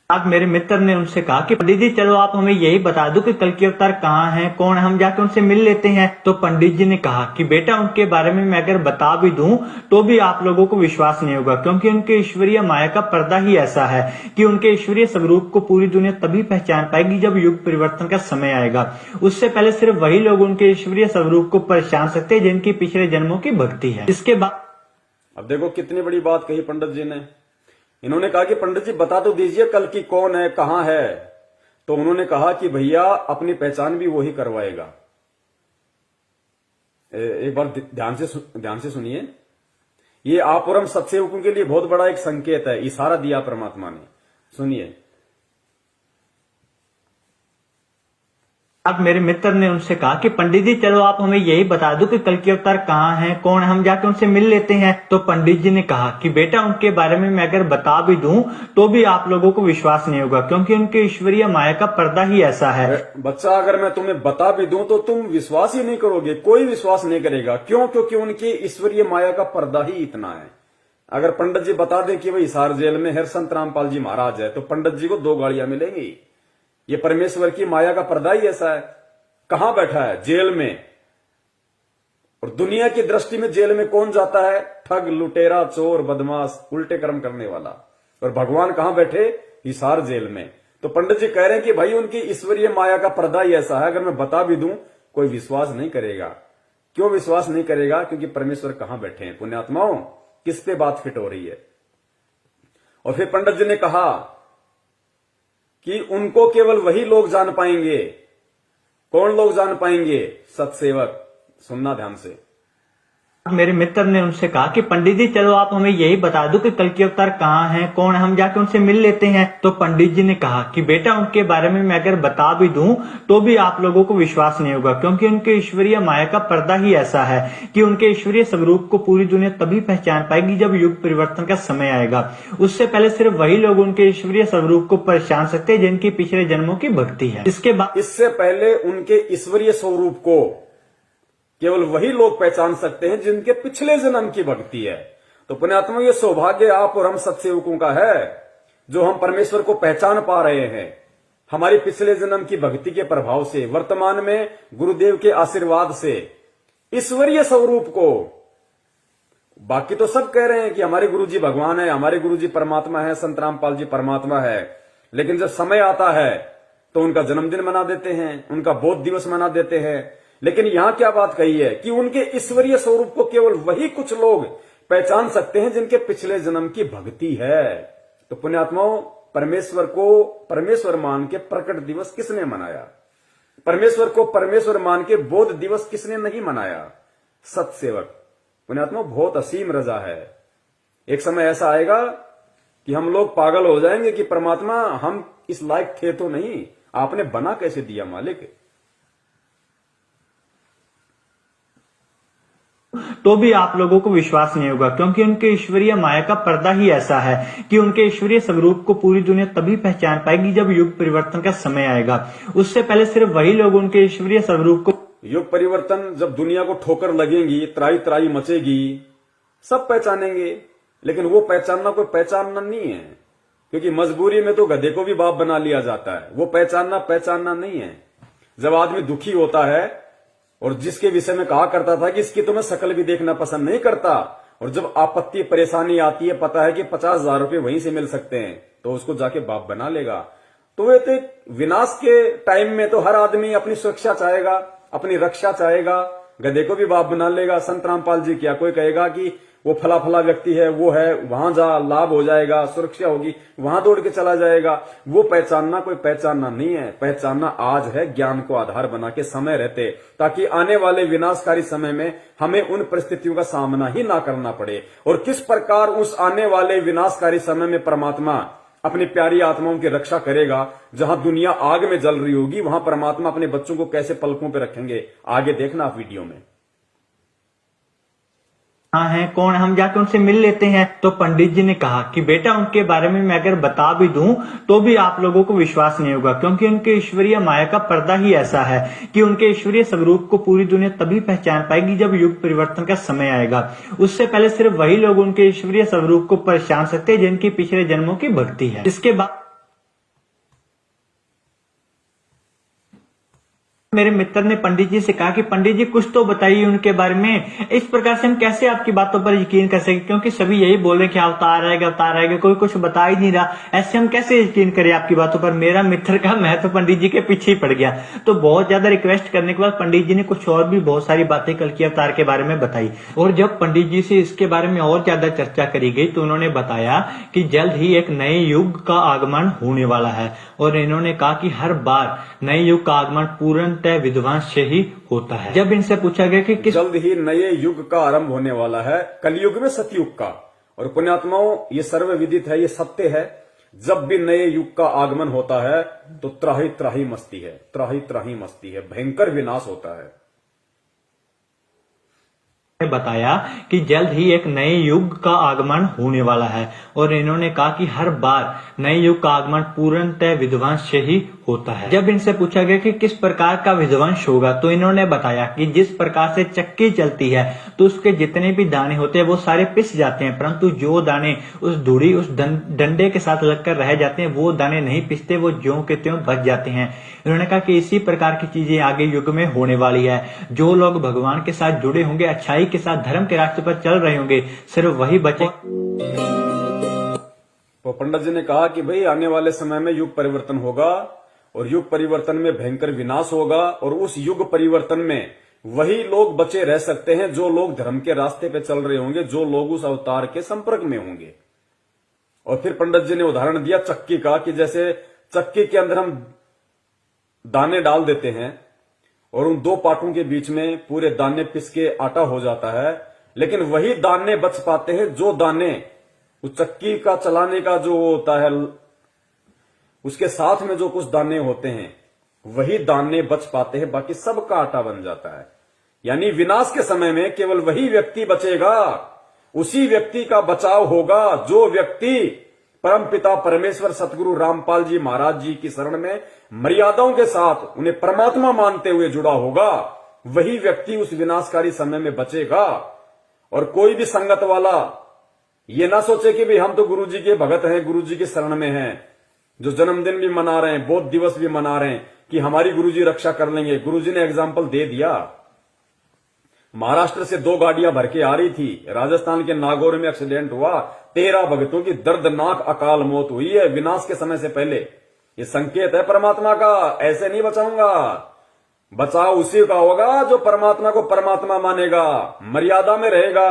आज मेरे मित्र ने उनसे कहा कि पंडित जी चलो आप हमें यही बता दो कि कल के अवतार कहाँ हैं, कौन, हम जाकर उनसे मिल लेते हैं। तो पंडित जी ने कहा कि बेटा उनके बारे में मैं अगर बता भी दूं तो भी आप लोगों को विश्वास नहीं होगा, क्योंकि उनके ईश्वरीय माया का पर्दा ही ऐसा है कि उनके ईश्वरीय स्वरूप को पूरी दुनिया तभी पहचान पाएगी जब युग परिवर्तन का समय आएगा। उससे पहले सिर्फ वही लोग उनके ईश्वरीय स्वरूप को पहचान सकते हैं जिनकी पिछले जन्मों की भक्ति है। इसके बाद अब देखो कितनी बड़ी बात कही पंडित जी ने। इन्होंने कहा कि पंडित जी बता तो दीजिए कल की कौन है, कहां है। तो उन्होंने कहा कि भैया अपनी पहचान भी वही करवाएगा। एक बार ध्यान से सुनिए। ये आप और हम सत्सेवकों के लिए बहुत बड़ा एक संकेत है, इशारा दिया परमात्मा ने। सुनिए। अब मेरे मित्र ने उनसे कहा कि पंडित जी चलो आप हमें यही बता दो कि कल के अवतार कहाँ हैं, कौन, हम जाकर उनसे मिल लेते हैं। तो पंडित जी ने कहा कि बेटा उनके बारे में मैं अगर बता भी दूं तो भी आप लोगों को विश्वास नहीं होगा, क्योंकि उनके ईश्वरीय माया का पर्दा ही ऐसा है। बच्चा अगर मैं तुम्हें बता भी दूं तो तुम विश्वास ही नहीं करोगे, कोई विश्वास नहीं करेगा। क्यों? क्योंकि उनकी ईश्वरीय माया का पर्दा ही इतना है। अगर पंडित जी बता दें कि भाई हिसार जेल में हरसंत रामपाल जी महाराज है, तो पंडित जी को 2 गाड़ियां मिलेंगी। ये परमेश्वर की माया का पर्दा ही ऐसा है। कहां बैठा है? जेल में। और दुनिया की दृष्टि में जेल में कौन जाता है? ठग, लुटेरा, चोर, बदमाश, उल्टे कर्म करने वाला। और भगवान कहां बैठे? हिसार जेल में। तो पंडित जी कह रहे हैं कि भाई उनकी ईश्वरीय माया का पर्दा ही ऐसा है, अगर मैं बता भी दूं कोई विश्वास नहीं करेगा। क्यों विश्वास नहीं करेगा? क्योंकि परमेश्वर कहां बैठे हैं। पुण्यात्माओं, किस पे बात फिट हो रही है? और फिर पंडित जी ने कहा कि उनको केवल वही लोग जान पाएंगे। कौन लोग जान पाएंगे? सत्सेवक। सुनना ध्यान से। मेरे मित्र ने उनसे कहा कि पंडित जी चलो आप हमें यही बता दो कि कल के अवतार कहाँ हैं, कौन, हम जाकर उनसे मिल लेते हैं। तो पंडित जी ने कहा कि बेटा उनके बारे में मैं अगर बता भी दूं तो भी आप लोगों को विश्वास नहीं होगा, क्योंकि उनके ईश्वरीय माया का पर्दा ही ऐसा है कि उनके ईश्वरीय स्वरूप को पूरी दुनिया तभी पहचान पाएगी जब युग परिवर्तन का समय आएगा। उससे पहले सिर्फ वही लोग उनके ईश्वरीय स्वरूप को पहचान सकते हैं जिनकी पिछले जन्मों की भक्ति है। इससे पहले उनके ईश्वरीय स्वरूप को केवल वही लोग पहचान सकते हैं जिनके पिछले जन्म की भक्ति है। तो पुण्यात्मा, ये सौभाग्य आप और हम सत्सेवकों का है जो हम परमेश्वर को पहचान पा रहे हैं हमारी पिछले जन्म की भक्ति के प्रभाव से, वर्तमान में गुरुदेव के आशीर्वाद से ईश्वरीय स्वरूप को। बाकी तो सब कह रहे हैं कि हमारे गुरुजी भगवान है, हमारे गुरुजी परमात्मा है, संत रामपाल जी परमात्मा है, लेकिन जब समय आता है तो उनका जन्मदिन मना देते हैं, उनका बोध दिवस मना देते हैं। लेकिन यहां क्या बात कही है कि उनके ईश्वरीय स्वरूप को केवल वही कुछ लोग पहचान सकते हैं जिनके पिछले जन्म की भक्ति है। तो पुण्यात्माओं, परमेश्वर को परमेश्वर मान के प्रकट दिवस किसने मनाया? परमेश्वर को परमेश्वर मान के बोध दिवस किसने नहीं मनाया? सत्सेवक। पुण्यात्माओं, बहुत असीम रजा है। एक समय ऐसा आएगा कि हम लोग पागल हो जाएंगे कि परमात्मा हम इस लायक थे तो नहीं, आपने बना कैसे दिया मालिक। तो भी आप लोगों को विश्वास नहीं होगा, क्योंकि उनके ईश्वरीय माया का पर्दा ही ऐसा है कि उनके ईश्वरीय स्वरूप को पूरी दुनिया तभी पहचान पाएगी जब युग परिवर्तन का समय आएगा। उससे पहले सिर्फ वही लोग उनके ईश्वरीय स्वरूप को। युग परिवर्तन जब दुनिया को ठोकर लगेगी, त्राई त्राई मचेगी, सब पहचानेंगे। लेकिन वो पहचानना कोई पहचानना नहीं है, क्योंकि मजबूरी में तो गधे को भी बाप बना लिया जाता है। वो पहचानना नहीं है। जब आदमी दुखी होता है और जिसके विषय में कहा करता था कि इसकी तो मैं शकल भी देखना पसंद नहीं करता, और जब आपत्ति परेशानी आती है, पता है कि 50,000 रुपए वहीं से मिल सकते हैं, तो उसको जाके बाप बना लेगा। तो वे तो विनाश के टाइम में तो हर आदमी अपनी सुरक्षा चाहेगा, अपनी रक्षा चाहेगा, गधे को भी बाप बना लेगा। संत रामपाल जी क्या कोई कहेगा कि वो फला फला व्यक्ति है, वो है, वहां जा, लाभ हो जाएगा, सुरक्षा होगी, वहां दौड़ के चला जाएगा। वो पहचानना कोई पहचानना नहीं है। पहचानना आज है, ज्ञान को आधार बना के समय रहते, ताकि आने वाले विनाशकारी समय में हमें उन परिस्थितियों का सामना ही ना करना पड़े। और किस प्रकार उस आने वाले विनाशकारी समय में परमात्मा अपनी प्यारी आत्माओं की रक्षा करेगा। जहां दुनिया आग में जल रही होगी, वहां परमात्मा अपने बच्चों को कैसे पलकों पे रखेंगे, आगे देखना आप वीडियो में। हाँ हैं, कौन, हम जाकर उनसे मिल लेते हैं। तो पंडित जी ने कहा कि बेटा उनके बारे में मैं अगर बता भी दूं तो भी आप लोगों को विश्वास नहीं होगा, क्योंकि उनके ईश्वरीय माया का पर्दा ही ऐसा है कि उनके ईश्वरीय स्वरूप को पूरी दुनिया तभी पहचान पाएगी जब युग परिवर्तन का समय आएगा। उससे पहले सिर्फ वही लोग उनके ईश्वरीय स्वरूप को पहचान सकते हैं जिनकी पिछले जन्मों की भक्ति है। इसके बाद मेरे मित्र ने पंडित जी से कहा कि पंडित जी कुछ तो बताइए उनके बारे में, इस प्रकार से हम कैसे आपकी बातों पर यकीन कर सके, क्योंकि सभी यही बोल रहे कि अवतार आएगा, कोई कुछ बता ही नहीं रहा, ऐसे हम कैसे यकीन करें आपकी बातों पर। मेरा मित्र का मैं तो पंडित जी के पीछे ही पड़ गया। तो बहुत ज्यादा रिक्वेस्ट करने के बाद पंडित जी ने कुछ और भी बहुत सारी बातें कल्कि अवतार के बारे में बताई। और जब पंडित जी से इसके बारे में और ज्यादा चर्चा करी गई तो उन्होंने बताया कि जल्द ही एक नए युग का आगमन होने वाला है। और इन्होंने कहा कि हर बार नए युग का आगमन पूर्णतः विध्वंस से ही होता है। जब इनसे पूछा गया कि किस जल्द ही नए युग का आरंभ होने वाला है, कलयुग में सतयुग का। और पुण्यात्माओं, ये सर्वविदित है, ये सत्य है, जब भी नए युग का आगमन होता है तो त्राही त्राही मस्ती है, त्राही त्राही मस्ती है, भयंकर विनाश होता है। बताया कि जल्द ही एक नए युग का आगमन होने वाला है। और इन्होंने कहा कि हर बार नए युग का आगमन पूर्णतः विध्वंस से ही होता है। जब इनसे पूछा गया कि किस प्रकार का विध्वंस होगा तो इन्होंने बताया कि जिस प्रकार से चक्की चलती है तो उसके जितने भी दाने होते हैं वो सारे पिस जाते हैं, परंतु जो दाने उस धुरी उस डंडे के साथ लगकर रह जाते हैं वो दाने नहीं पिसते, वो ज्यों के त्यों बच जाते हैं। इन्होंने कहा कि इसी प्रकार की चीजें आगे युग में होने वाली है। जो लोग भगवान के साथ जुड़े होंगे, अच्छाई के साथ धर्म के रास्ते पर चल रहे होंगे, सिर्फ वही बचे। तो पंडित जी ने कहा कि भाई आने वाले समय में युग परिवर्तन होगा और युग परिवर्तन में भयंकर विनाश होगा, और उस युग परिवर्तन में वही लोग बचे रह सकते हैं जो लोग धर्म के रास्ते पे चल रहे होंगे, जो लोग उस अवतार के संपर्क में होंगे। और फिर पंडित जी ने उदाहरण दिया चक्की का, कि जैसे चक्की के अंदर हम दाने डाल देते हैं और उन दो पाटों के बीच में पूरे दाने पिस के आटा हो जाता है, लेकिन वही दाने बच पाते हैं जो दाने उस चक्की का चलाने का जो होता है उसके साथ में जो कुछ दाने होते हैं वही दाने बच पाते हैं, बाकी सबका आटा बन जाता है। यानी विनाश के समय में केवल वही व्यक्ति बचेगा, उसी व्यक्ति का बचाव होगा जो व्यक्ति परमपिता परमेश्वर सतगुरु रामपाल जी महाराज जी की शरण में मर्यादाओं के साथ उन्हें परमात्मा मानते हुए जुड़ा होगा, वही व्यक्ति उस विनाशकारी समय में बचेगा। और कोई भी संगत वाला ये ना सोचे कि भाई हम तो गुरु जी के भगत हैं, गुरु जी की शरण में हैं, जो जन्मदिन भी मना रहे हैं, बौद्ध दिवस भी मना रहे हैं कि हमारी गुरु जी रक्षा कर लेंगे। गुरु जी ने एग्जाम्पल दे दिया। महाराष्ट्र से 2 गाड़ियां भर के आ रही थी, राजस्थान के नागौर में एक्सीडेंट हुआ, 13 भक्तों की दर्दनाक अकाल मौत हुई है विनाश के समय से पहले। ये संकेत है परमात्मा का, ऐसे नहीं बचाऊंगा। बचाव उसी का होगा जो परमात्मा को परमात्मा मानेगा, मर्यादा में रहेगा,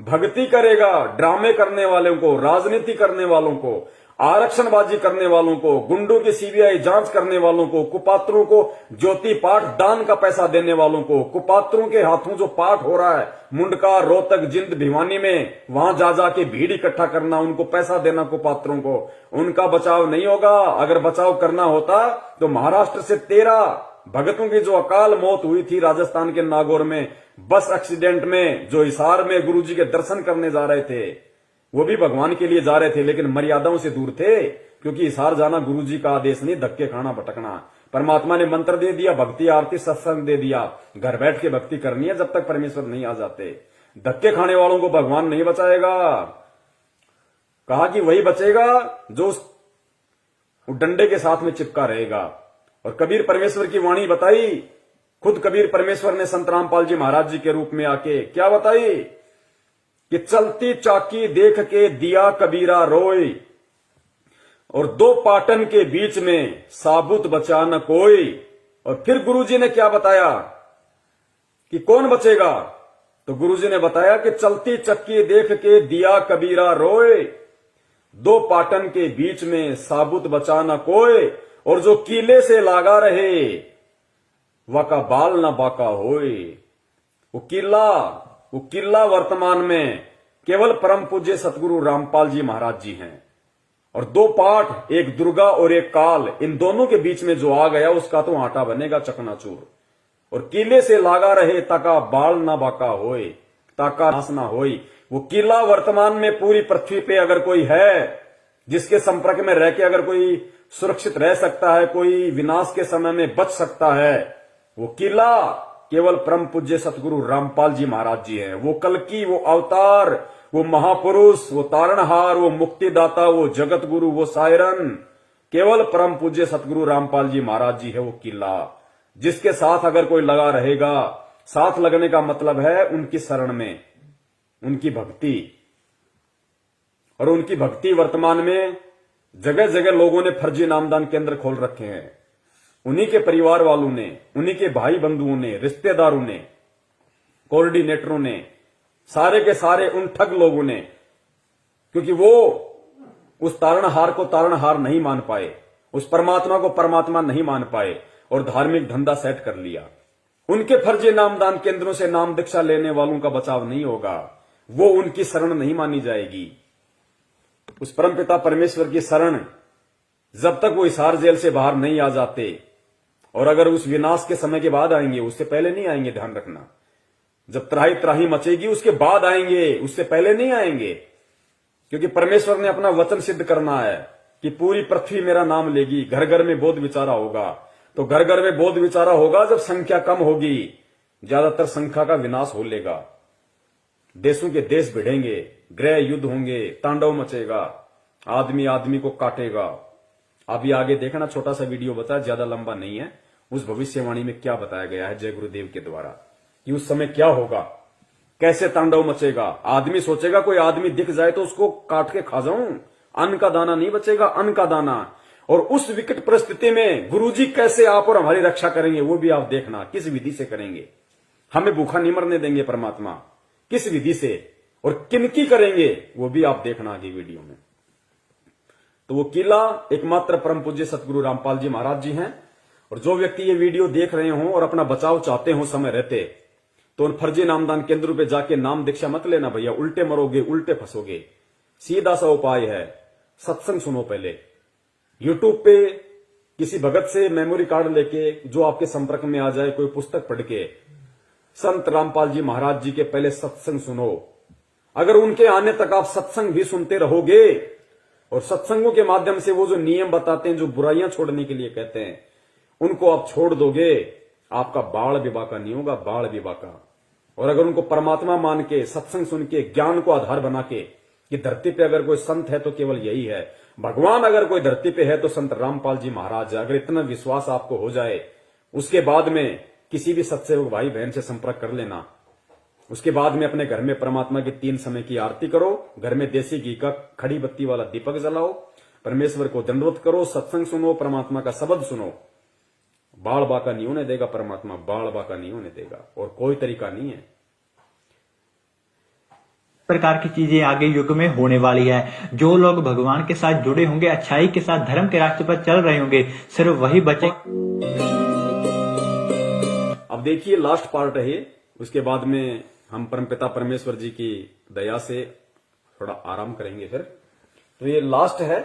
भक्ति करेगा। ड्रामे करने वालों को, राजनीति करने वालों को, आरक्षणबाजी करने वालों को, गुंडों की सीबीआई जांच करने वालों को, कुपात्रों को ज्योति पाठ दान का पैसा देने वालों को, कुपात्रों के हाथों जो पाठ हो रहा है मुंडका, रोहतक, जिंद, भिवानी में, वहां जा जाके भीड़ इकट्ठा करना, उनको पैसा देना कुपात्रों को, उनका बचाव नहीं होगा। अगर बचाव करना होता तो महाराष्ट्र से 13 भगतों की जो अकाल मौत हुई थी राजस्थान के नागौर में बस एक्सीडेंट में, जो हिसार में गुरु जी के दर्शन करने जा रहे थे, वो भी भगवान के लिए जा रहे थे लेकिन मर्यादाओं से दूर थे, क्योंकि हिसार जाना गुरु जी का आदेश नहीं, धक्के खाना भटकना। परमात्मा ने मंत्र दे दिया, भक्ति आरती सत्संग दे दिया, घर बैठ के भक्ति करनी है जब तक परमेश्वर नहीं आ जाते। धक्के खाने वालों को भगवान नहीं बचाएगा। कहा कि वही बचेगा जो उस डंडे के साथ में चिपका रहेगा। और कबीर परमेश्वर की वाणी बताई, खुद कबीर परमेश्वर ने संत रामपाल जी महाराज जी के रूप में आके क्या बताई कि चलती चाकी देख के दिया कबीरा रोए, और 2 पाटन के बीच में साबुत बचा न कोई। और फिर गुरुजी ने क्या बताया कि कौन बचेगा, तो गुरुजी ने बताया कि चलती चक्की देख के दिया कबीरा रोए, 2 पाटन के बीच में साबुत बचा न कोई, और जो कीले से लागा रहे वाका बाल न बाका होए। वो किला वर्तमान में केवल परम पूज्य सतगुरु रामपाल जी महाराज जी हैं। और 2 पाठ, एक दुर्गा और एक काल, इन दोनों के बीच में जो आ गया उसका तो आटा बनेगा चकनाचूर। और किले से लागा रहे ताका बाल ना बाका होए, ताका नाश ना होई। वो किला वर्तमान में पूरी पृथ्वी पे अगर कोई है जिसके संपर्क में रह के अगर कोई सुरक्षित रह सकता है, कोई विनाश के समय में बच सकता है, वो किला केवल परम पूज्य सतगुरु रामपाल जी महाराज जी हैं। वो कल्कि, वो अवतार, वो महापुरुष, वो तारणहार, वो मुक्तिदाता, वो जगत गुरु, वो सायरन केवल परम पूज्य सतगुरु रामपाल जी महाराज जी है वो किला। जिसके साथ अगर कोई लगा रहेगा, साथ लगने का मतलब है उनकी शरण में, उनकी भक्ति। और उनकी भक्ति वर्तमान में जगह जगह लोगों ने फर्जी नामदान केंद्र खोल रखे हैं। उन्हीं के परिवार वालों ने, उन्हीं के भाई बंधुओं ने, रिश्तेदारों ने, कोऑर्डिनेटरों ने, सारे के सारे उन ठग लोगों ने, क्योंकि वो उस तारणहार को तारणहार नहीं मान पाए, उस परमात्मा को परमात्मा नहीं मान पाए और धार्मिक धंधा सेट कर लिया। उनके फर्जी नामदान केंद्रों से नाम दीक्षा लेने वालों का बचाव नहीं होगा, वो उनकी शरण नहीं मानी जाएगी। उस परमपिता परमेश्वर की शरण जब तक वो हिसार जेल से बाहर नहीं आ जाते, और अगर उस विनाश के समय के बाद आएंगे, उससे पहले नहीं आएंगे, ध्यान रखना। जब त्राही त्राही मचेगी उसके बाद आएंगे, उससे पहले नहीं आएंगे। क्योंकि परमेश्वर ने अपना वचन सिद्ध करना है कि पूरी पृथ्वी मेरा नाम लेगी, घर घर में बोध विचारा होगा। तो घर घर में बोध विचारा होगा जब संख्या कम होगी, ज्यादातर संख्या का विनाश हो लेगा, देशों के देश भिड़ेंगे, गृह युद्ध होंगे, तांडव मचेगा, आदमी आदमी को काटेगा। अभी आगे देखना, छोटा सा वीडियो बताया, ज्यादा लंबा नहीं है। उस भविष्यवाणी में क्या बताया गया है जय गुरुदेव के द्वारा कि उस समय क्या होगा, कैसे तांडव मचेगा। आदमी सोचेगा कोई आदमी दिख जाए तो उसको काट के खा जाऊं, अन्न का दाना नहीं बचेगा, अन्न का दाना। और उस विकट परिस्थिति में गुरुजी कैसे आप और हमारी रक्षा करेंगे, वो भी आप देखना, किस विधि से करेंगे। हमें भूखा नहीं मरने देंगे परमात्मा, किस विधि से और किनकी करेंगे, वो भी आप देखना आगे वीडियो में। तो वो किला एकमात्र परम पूज्य सतगुरु रामपाल जी महाराज जी हैं। और जो व्यक्ति ये वीडियो देख रहे हो और अपना बचाव चाहते हो समय रहते, तो उन फर्जी नामदान केंद्रों पे जाके नाम दीक्षा मत लेना भैया, उल्टे मरोगे, उल्टे फंसोगे। सीधा सा उपाय है, सत्संग सुनो पहले। यूट्यूब पे किसी भगत से मेमोरी कार्ड लेके, जो आपके संपर्क में आ जाए, कोई पुस्तक पढ़ के संत रामपाल जी महाराज जी के पहले सत्संग सुनो। अगर उनके आने तक आप सत्संग भी सुनते रहोगे और सत्संगों के माध्यम से वो जो नियम बताते हैं, जो बुराइयां छोड़ने के लिए कहते हैं, उनको आप छोड़ दोगे, आपका बाल विवाह का नहीं होगा, बाल विवाह का। और अगर उनको परमात्मा मान के, सत्संग सुन के, ज्ञान को आधार बना के कि धरती पे अगर कोई संत है तो केवल यही है, भगवान अगर कोई धरती पे है तो संत रामपाल जी महाराज है, अगर इतना विश्वास आपको हो जाए, उसके बाद में किसी भी सत्सेवक भाई बहन से संपर्क कर लेना। उसके बाद में अपने घर में परमात्मा की 3 समय की आरती करो, घर में देसी घी का खड़ी बत्ती वाला दीपक जलाओ, परमेश्वर को दंडवत करो, सत्संग सुनो, परमात्मा का शब्द सुनो। बाल बाका नहीं होने देगा परमात्मा, बाल बाका नहीं होने देगा, और कोई तरीका नहीं है। प्रकार की चीजें आगे युग में होने वाली है। जो लोग भगवान के साथ जुड़े होंगे, अच्छाई के साथ धर्म के रास्ते पर चल रहे होंगे, सिर्फ वही बचे। अब देखिए लास्ट पार्ट है ये, उसके बाद में हम परमपिता परमेश्वर जी की दया से थोड़ा आराम करेंगे फिर। तो ये लास्ट है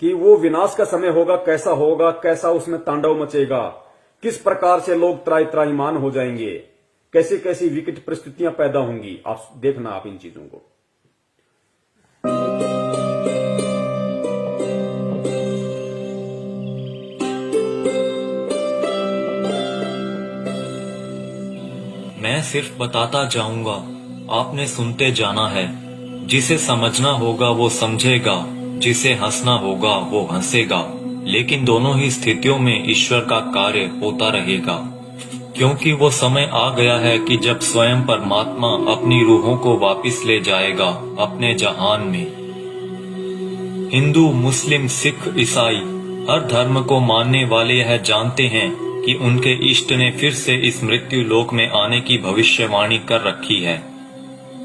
कि वो विनाश का समय होगा, कैसा होगा, कैसा उसमें तांडव मचेगा, किस प्रकार से लोग त्राही त्राहीमान हो जाएंगे, कैसी कैसी विकट परिस्थितियां पैदा होंगी। आप देखना, आप इन चीजों को। मैं सिर्फ बताता जाऊंगा, आपने सुनते जाना है। जिसे समझना होगा वो समझेगा, जिसे हंसना होगा वो हंसेगा। लेकिन दोनों ही स्थितियों में ईश्वर का कार्य होता रहेगा, क्योंकि वो समय आ गया है कि जब स्वयं परमात्मा अपनी रूहों को वापस ले जाएगा अपने जहान में। हिंदू, मुस्लिम, सिख, ईसाई हर धर्म को मानने वाले यह जानते हैं कि उनके इष्ट ने फिर से इस मृत्यु लोक में आने की भविष्यवाणी कर रखी है।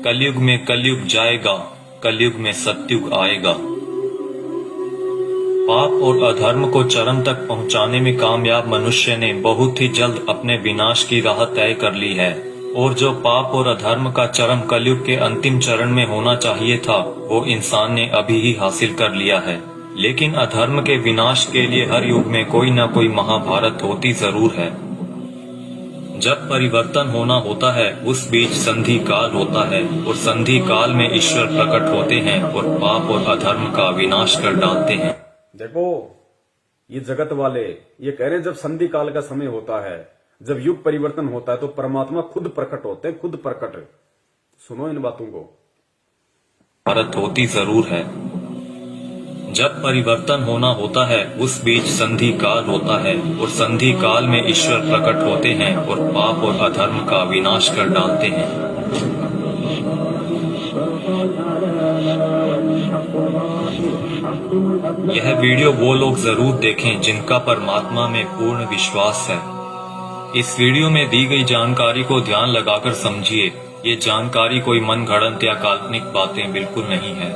कलयुग में कलयुग जाएगा, कलयुग में सतयुग आएगा। पाप और अधर्म को चरम तक पहुंचाने में कामयाब मनुष्य ने बहुत ही जल्द अपने विनाश की राह तय कर ली है, और जो पाप और अधर्म का चरम कलयुग के अंतिम चरण में होना चाहिए था, वो इंसान ने अभी ही हासिल कर लिया है। लेकिन अधर्म के विनाश के लिए हर युग में कोई न कोई महाभारत होती जरूर है। जब परिवर्तन होना होता है, उस बीच संधि काल होता है, और संधि काल में ईश्वर प्रकट होते हैं और पाप और अधर्म का विनाश कर डालते हैं। देखो, ये जगत वाले ये कह रहे हैं जब संधि काल का समय होता है, जब युग परिवर्तन होता है, तो परमात्मा खुद प्रकट होते हैं, खुद प्रकट। सुनो इन बातों को। भारत होती जरूर है। जब परिवर्तन होना होता है उस बीच संधि काल होता है और संधि काल में ईश्वर प्रकट होते हैं और पाप और अधर्म का विनाश कर डालते हैं। यह वीडियो वो लोग जरूर देखें जिनका परमात्मा में पूर्ण विश्वास है। इस वीडियो में दी गई जानकारी को ध्यान लगाकर समझिए। ये जानकारी कोई मनगढ़ंत या काल्पनिक बातें बिल्कुल नहीं है।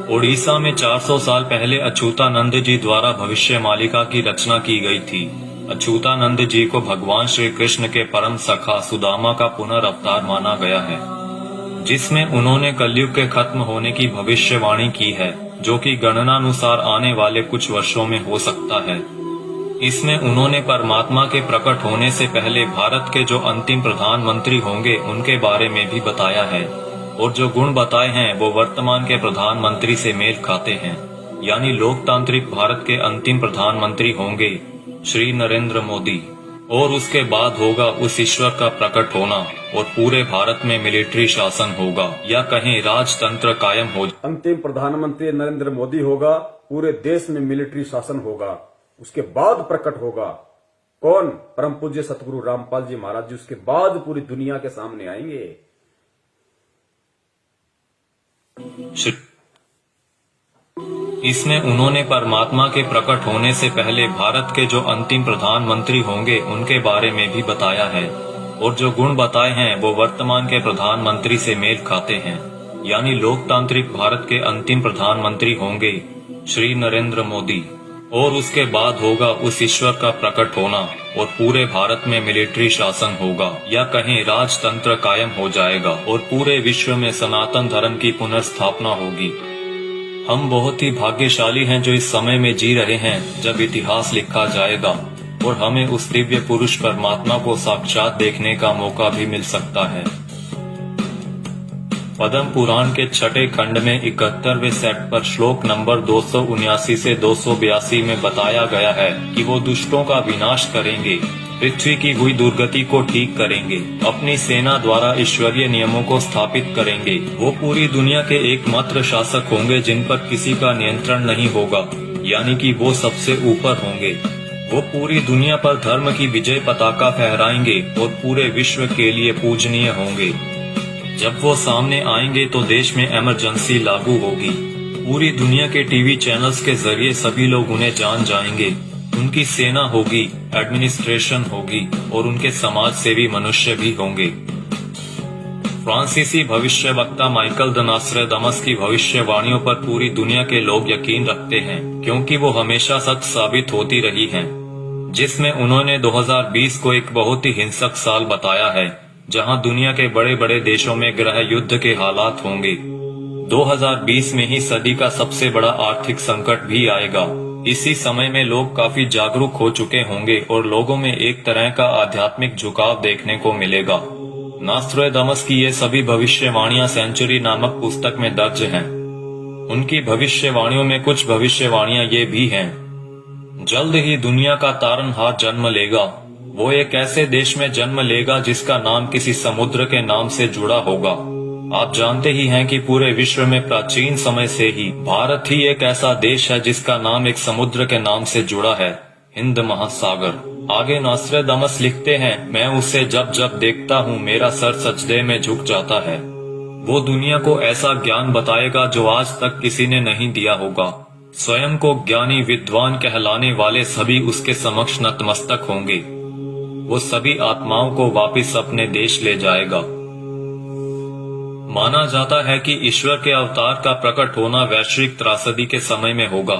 ओडिशा में 400 साल पहले अच्युतानंद जी द्वारा भविष्य मालिका की रचना की गई थी। अच्युतानंद जी को भगवान श्री कृष्ण के परम सखा सुदामा का पुनर्अवतार माना गया है, जिसमें उन्होंने कलयुग के खत्म होने की भविष्यवाणी की है, जो कि गणनानुसार आने वाले कुछ वर्षों में हो सकता है। इसमें उन्होंने परमात्मा के प्रकट होने से पहले भारत के जो अंतिम प्रधानमंत्री होंगे उनके बारे में भी बताया है, और जो गुण बताए हैं वो वर्तमान के प्रधानमंत्री से मेल खाते हैं। यानी लोकतांत्रिक भारत के अंतिम प्रधानमंत्री होंगे श्री नरेंद्र मोदी, और उसके बाद होगा उस ईश्वर का प्रकट होना, और पूरे भारत में मिलिट्री शासन होगा, या कहें राजतंत्र कायम हो। अंतिम प्रधानमंत्री नरेंद्र मोदी होगा, पूरे देश में मिलिट्री शासन होगा। उसके बाद प्रकट होगा कौन? परम पूज्य सतगुरु रामपाल जी महाराज जी। उसके बाद पूरी दुनिया के सामने आएंगे। इसमें उन्होंने परमात्मा के प्रकट होने से पहले भारत के जो अंतिम प्रधानमंत्री होंगे उनके बारे में भी बताया है, और जो गुण बताए हैं वो वर्तमान के प्रधानमंत्री से मेल खाते हैं। यानी लोकतांत्रिक भारत के अंतिम प्रधानमंत्री होंगे श्री नरेंद्र मोदी, और उसके बाद होगा उस ईश्वर का प्रकट होना, और पूरे भारत में मिलिट्री शासन होगा, या कहें राजतंत्र कायम हो जाएगा, और पूरे विश्व में सनातन धर्म की पुनर्स्थापना होगी। हम बहुत ही भाग्यशाली हैं जो इस समय में जी रहे हैं जब इतिहास लिखा जाएगा, और हमें उस दिव्य पुरुष परमात्मा को साक्षात देखने का मौका भी मिल सकता है। पद्म पुराण के छठे खंड में 71वें सेट पर श्लोक नंबर 279 से 282 में बताया गया है कि वो दुष्टों का विनाश करेंगे, पृथ्वी की हुई दुर्गति को ठीक करेंगे, अपनी सेना द्वारा ईश्वरीय नियमों को स्थापित करेंगे। वो पूरी दुनिया के एकमात्र शासक होंगे जिन पर किसी का नियंत्रण नहीं होगा, यानी कि वो सबसे ऊपर होंगे। वो पूरी दुनिया पर धर्म की विजय पताका फहराएंगे और पूरे विश्व के लिए पूजनीय होंगे। जब वो सामने आएंगे तो देश में इमरजेंसी लागू होगी। पूरी दुनिया के टीवी चैनल्स के जरिए सभी लोग उन्हें जान जाएंगे। उनकी सेना होगी, एडमिनिस्ट्रेशन होगी, और उनके समाज सेवी मनुष्य भी होंगे। फ्रांसीसी भविष्यवक्ता माइकल द नॉस्ट्रेडमस की भविष्यवाणियों पर पूरी दुनिया के लोग यकीन रखते हैं, क्योंकि वो हमेशा सच साबित होती रही हैं। जिसमें उन्होंने 2020 को एक बहुत ही हिंसक साल बताया है, जहां दुनिया के बड़े बड़े देशों में गृह युद्ध के हालात होंगे। 2020 में ही सदी का सबसे बड़ा आर्थिक संकट भी आएगा। इसी समय में लोग काफी जागरूक हो चुके होंगे और लोगों में एक तरह का आध्यात्मिक झुकाव देखने को मिलेगा। नॉस्ट्रेडमस की ये सभी भविष्यवाणियां सेंचुरी नामक पुस्तक में दर्ज हैं। उनकी भविष्यवाणियों में कुछ भविष्यवाणियां ये भी हैं। जल्द ही दुनिया का तारनहार जन्म लेगा। वो एक ऐसे देश में जन्म लेगा जिसका नाम किसी समुद्र के नाम से जुड़ा होगा। आप जानते ही हैं कि पूरे विश्व में प्राचीन समय से ही भारत ही एक ऐसा देश है जिसका नाम एक समुद्र के नाम से जुड़ा है, हिंद महासागर। आगे नॉस्ट्रेडमस लिखते हैं, मैं उसे जब जब देखता हूँ मेरा सर सजदे में झुक जाता है। वो दुनिया को ऐसा ज्ञान बताएगा जो आज तक किसी ने नहीं दिया होगा। स्वयं को ज्ञानी विद्वान कहलाने वाले सभी उसके समक्ष नतमस्तक होंगे। वो सभी आत्माओं को वापस अपने देश ले जाएगा। माना जाता है कि ईश्वर के अवतार का प्रकट होना वैश्विक त्रासदी के समय में होगा।